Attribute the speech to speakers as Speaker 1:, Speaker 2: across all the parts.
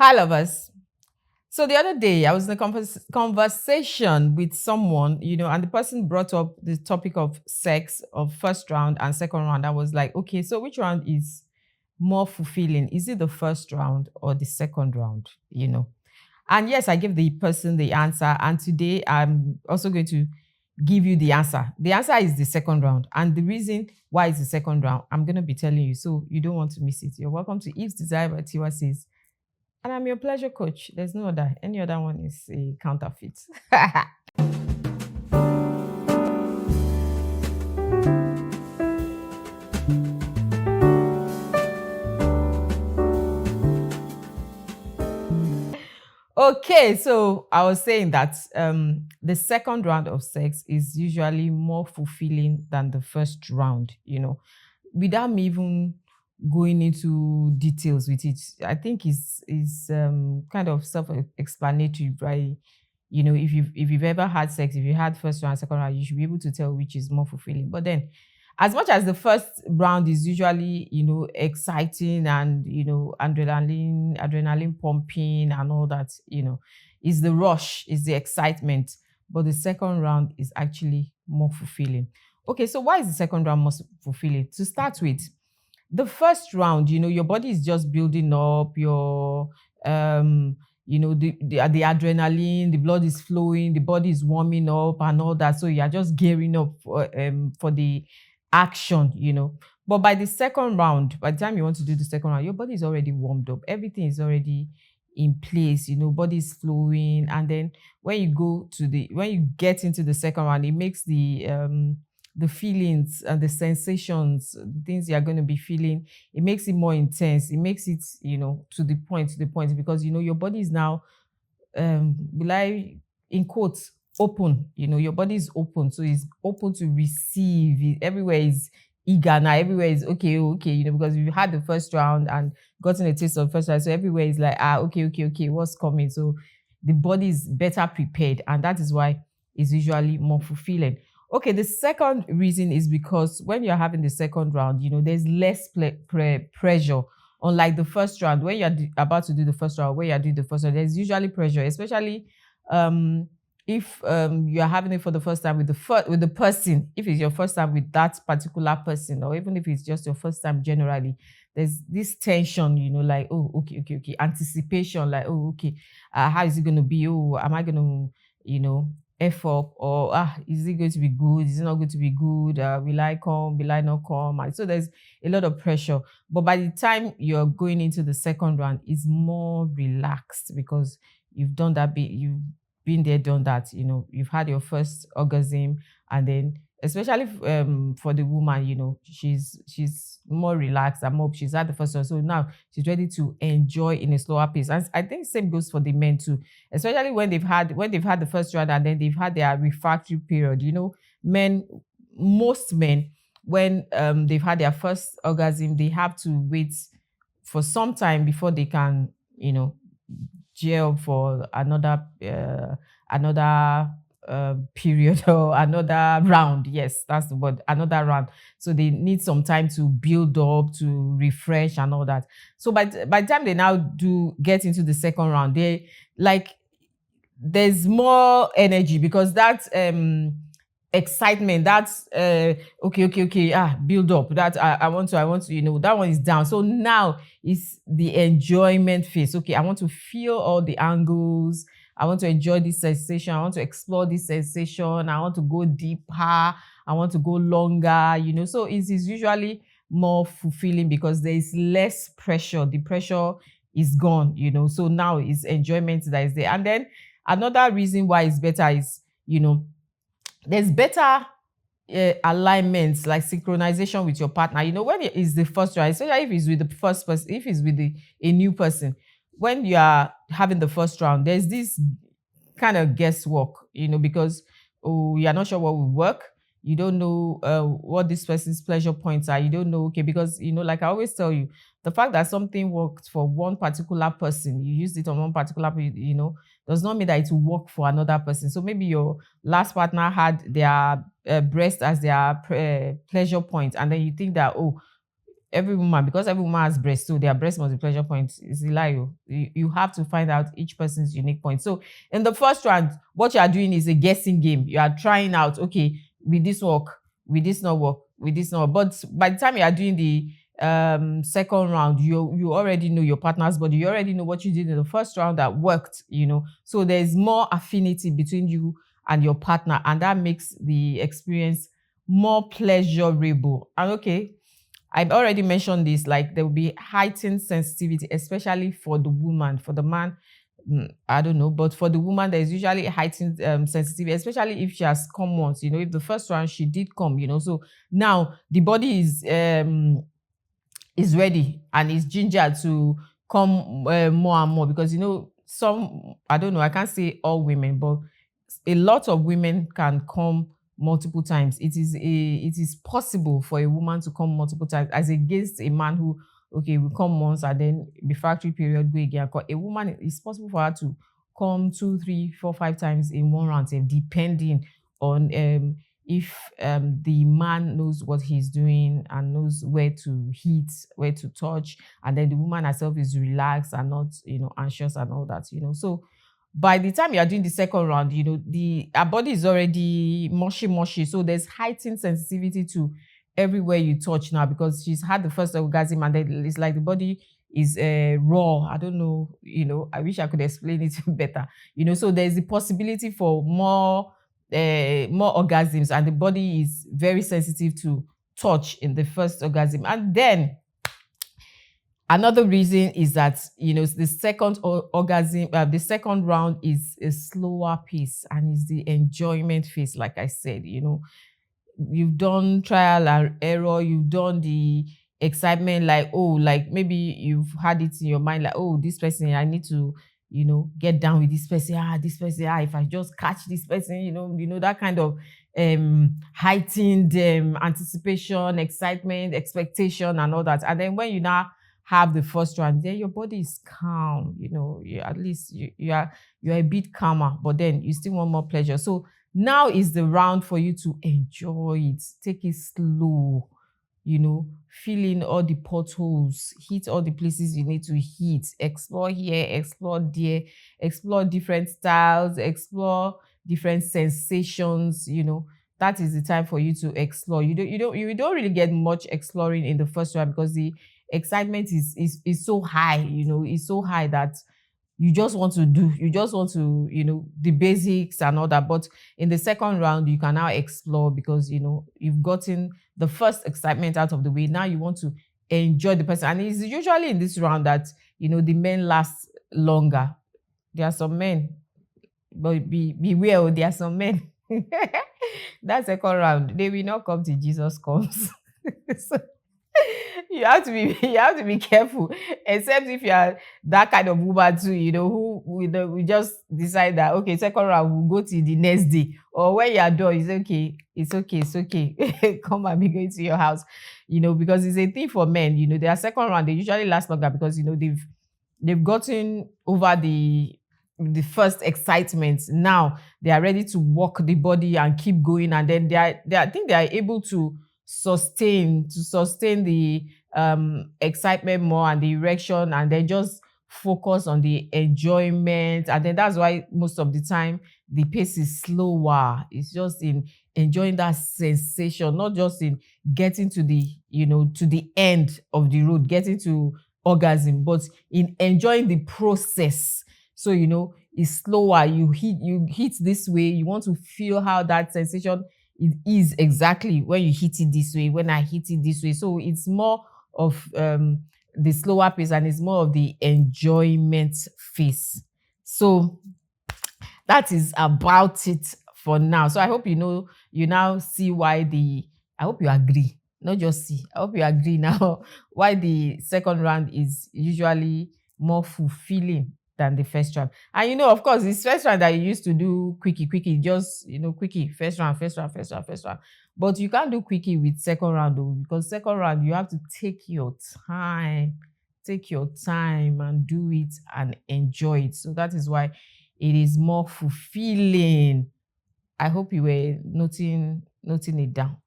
Speaker 1: Hi, lovers. So the other day, I was in a conversation with someone, and the person brought up the topic of sex of first round and second round. I was like, okay, so which round is more fulfilling? Is it the first round or the second round? And yes, I gave the person the answer. And today, I'm also going to give you the answer. The answer is the second round. And the reason why it's the second round, I'm going to be telling you. So you don't want to miss it. You're welcome to Eve's Desire by Tiwa Says. And I'm your pleasure coach. There's no other. Any other one is a counterfeit. Okay, so I was saying that the second round of sex is usually more fulfilling than the first round, without me even going into details with it. I think it's kind of self-explanatory, right? If you've ever had sex, if you had first round, second round, you should be able to tell which is more fulfilling. But then, as much as the first round is usually exciting and adrenaline pumping and all that, is the rush, is the excitement. But the second round is actually more fulfilling. Okay, so why is the second round more fulfilling? To start with, the first round, your body is just building up, your the adrenaline, the blood is flowing, the body is warming up and all that. So you're just gearing up for the action. But by the second round, by the time you want to do the second round, your body is already warmed up. Everything is already in place, body is flowing. And then when you get into the second round, it makes the feelings and the sensations, the things you're going to be feeling, it makes it more intense. It makes it, to the point, because, your body is now, in quotes, open, your body is open. So it's open to receive it. Everywhere is eager now. Everywhere is okay, because you've had the first round and gotten a taste of the first round. So everywhere is like, okay, what's coming? So the body is better prepared. And that is why it's usually more fulfilling. Okay, the second reason is because when you're having the second round, there's less pressure. Unlike the first round, when you're about to do the first round, when you're doing the first round, there's usually pressure, especially if you're having it for the first time with the person. If it's your first time with that particular person, or even if it's just your first time generally, there's this tension, like, oh, okay, anticipation, like, oh, okay, how is it going to be? Oh, am I going to, F up, or is it going to be good? Is it not going to be good? Will I come? Will I not come? And so there's a lot of pressure. But by the time you're going into the second round, it's more relaxed because you've done that bit, you've been there, done that. You've had your first orgasm, and then especially for the woman, she's more relaxed and more. She's had the first one, so now she's ready to enjoy in a slower pace. And I think same goes for the men too, especially when they've had the first round and then they've had their refractory period. Most men, when they've had their first orgasm, they have to wait for some time before they can, gel for another period or another round. Yes, that's the word, another round. So they need some time to build up, to refresh and all that. So by the time they now do get into the second round, they there's more energy because that excitement, that's okay, build up, that I want to, that one is down. So now it's the enjoyment phase. Okay, I want to feel all the angles, I want to enjoy this sensation, I want to explore this sensation, I want to go deeper, I want to go longer, so it is usually more fulfilling because there is less pressure. The pressure is gone, so now it's enjoyment that is there. And then another reason why it's better is, there's better alignments, like synchronization with your partner. When it is the first round, especially if it's with the first person, if it's with a new person, when you are having the first round, there's this kind of guesswork, because you're not sure what will work. You don't know what this person's pleasure points are. You don't know, okay, because, like I always tell you, the fact that something worked for one particular person, you used it on one particular person, does not mean that it will work for another person. So maybe your last partner had their breast as their pleasure point, and then you think that, every woman, because every woman has breast, so their breast must be pleasure point. It's a lie. Oh. You have to find out each person's unique point. So in the first round, what you are doing is a guessing game. You are trying out, okay, will this work? Will this not work? Will this not work? But by the time you are doing the second round, you already know your partner's body. You already know what you did in the first round that worked, So there's more affinity between you and your partner, and that makes the experience more pleasurable. And okay, I've already mentioned this, like there will be heightened sensitivity, especially for the woman. For the man, I don't know, but for the woman, there's usually a heightened sensitivity, especially if she has come once, if the first round she did come, so now the body is ready and is ginger to come more and more, because some, I don't know, I can't say all women, but a lot of women can come multiple times. It is possible for a woman to come multiple times, as against a man who, okay, will come once and then refractory period go again. A woman, it's possible for her to come 2, 3, 4, 5 times in one round, depending on if the man knows what he's doing and knows where to hit, where to touch, and then the woman herself is relaxed and not, anxious and all that, So by the time you are doing the second round, our body is already mushy. So there's heightened sensitivity to everywhere you touch now, because she's had the first orgasm and then it's like the body is raw. I don't know, I wish I could explain it better. So there's the possibility for more orgasms, and the body is very sensitive to touch in the first orgasm. And then another reason is that the second orgasm, the second round is a slower pace, and is the enjoyment phase. Like I said, you've done trial and error, you've done the excitement, like maybe you've had it in your mind, like, oh, this person, I need to get down with this person. This person, if I just catch this person, that kind of heightened anticipation, excitement, expectation, and all that. And then when you now have the first round, then your body is calm, at least you're a bit calmer, but then you still want more pleasure. So now is the round for you to enjoy it. Take it slow, fill in all the potholes, hit all the places you need to hit, explore here, explore there, explore different styles, explore different sensations. That is the time for you to explore. You don't really get much exploring in the first round, because the excitement is so high. It's so high that you just want to the basics and all that. But in the second round, you can now explore, because you've gotten the first excitement out of the way. Now you want to enjoy the person, and it's usually in this round that the men last longer. There are some men, but beware, there are some men that second round, they will not come till Jesus comes. So you have to be careful, except if you are that kind of woman too, who we just decide that, okay, second round we'll go till the next day, or when you are done, it's okay come and be going to your house, because it's a thing for men. Their second round, they usually last longer, because they've gotten over the first excitement. Now they are ready to walk the body and keep going, and then I think they are able to sustain the excitement more, and the erection, and then just focus on the enjoyment. And then that's why most of the time the pace is slower. It's just in enjoying that sensation, not just in getting to the to the end of the road, getting to orgasm, but in enjoying the process. So it's slower. You hit this way, you want to feel how that sensation it is exactly when you hit it this way, when I hit it this way. So it's more of the slower pace, and it's more of the enjoyment phase. So that is about it for now. So I hope you now see why I hope you agree, not just see. I hope you agree now why the second round is usually more fulfilling than the first round. And of course, this first round that you used to do quickie, just quickie, first round. But you can't do quickie with second round, though, because second round you have to take your time and do it and enjoy it. So that is why it is more fulfilling. I hope you were noting it down.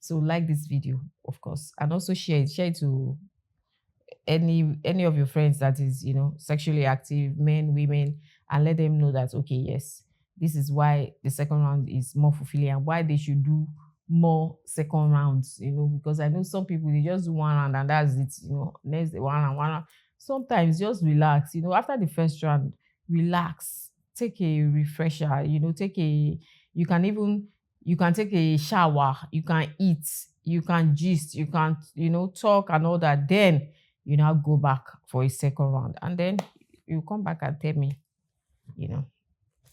Speaker 1: So like this video, of course, and also share it to any of your friends that is, sexually active, men, women, and let them know that, okay, yes, this is why the second round is more fulfilling and why they should do more second rounds, because I know some people, they just do one round and that's it, next day one round. Sometimes just relax, after the first round, relax, take a refresher, you can even, you can take a shower, you can eat, you can gist, you can, talk and all that. Then you now go back for a second round. And then you come back and tell me, you know,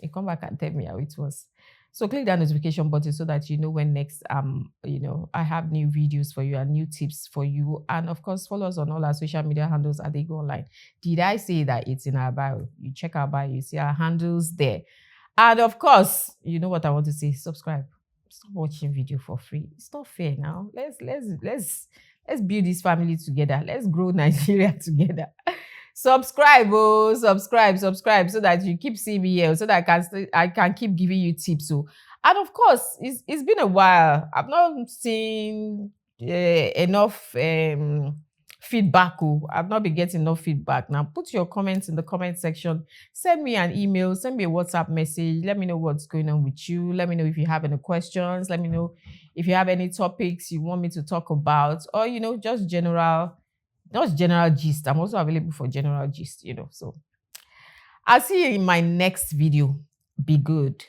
Speaker 1: you come back and tell me how it was. So click that notification button so that you know when next I have new videos for you and new tips for you. And of course, follow us on all our social media handles at They Go Online. Did I say that it's in our bio? You check our bio, you see our handles there. And of course, you know what I want to say, subscribe. Stop watching video for free. It's not fair now. Let's build this family together. Let's grow Nigeria together. Subscribe, subscribe, so that you keep seeing me here, so that I can keep giving you tips. So, and of course, it's been a while. I've not seen enough feedback. Oh, I've not been getting enough feedback. Now, put your comments in the comment section. Send me an email. Send me a WhatsApp message. Let me know what's going on with you. Let me know if you have any questions. Let me know if you have any topics you want me to talk about, or just general gist. I'm also available for general gist. So I'll see you in my next video. Be good.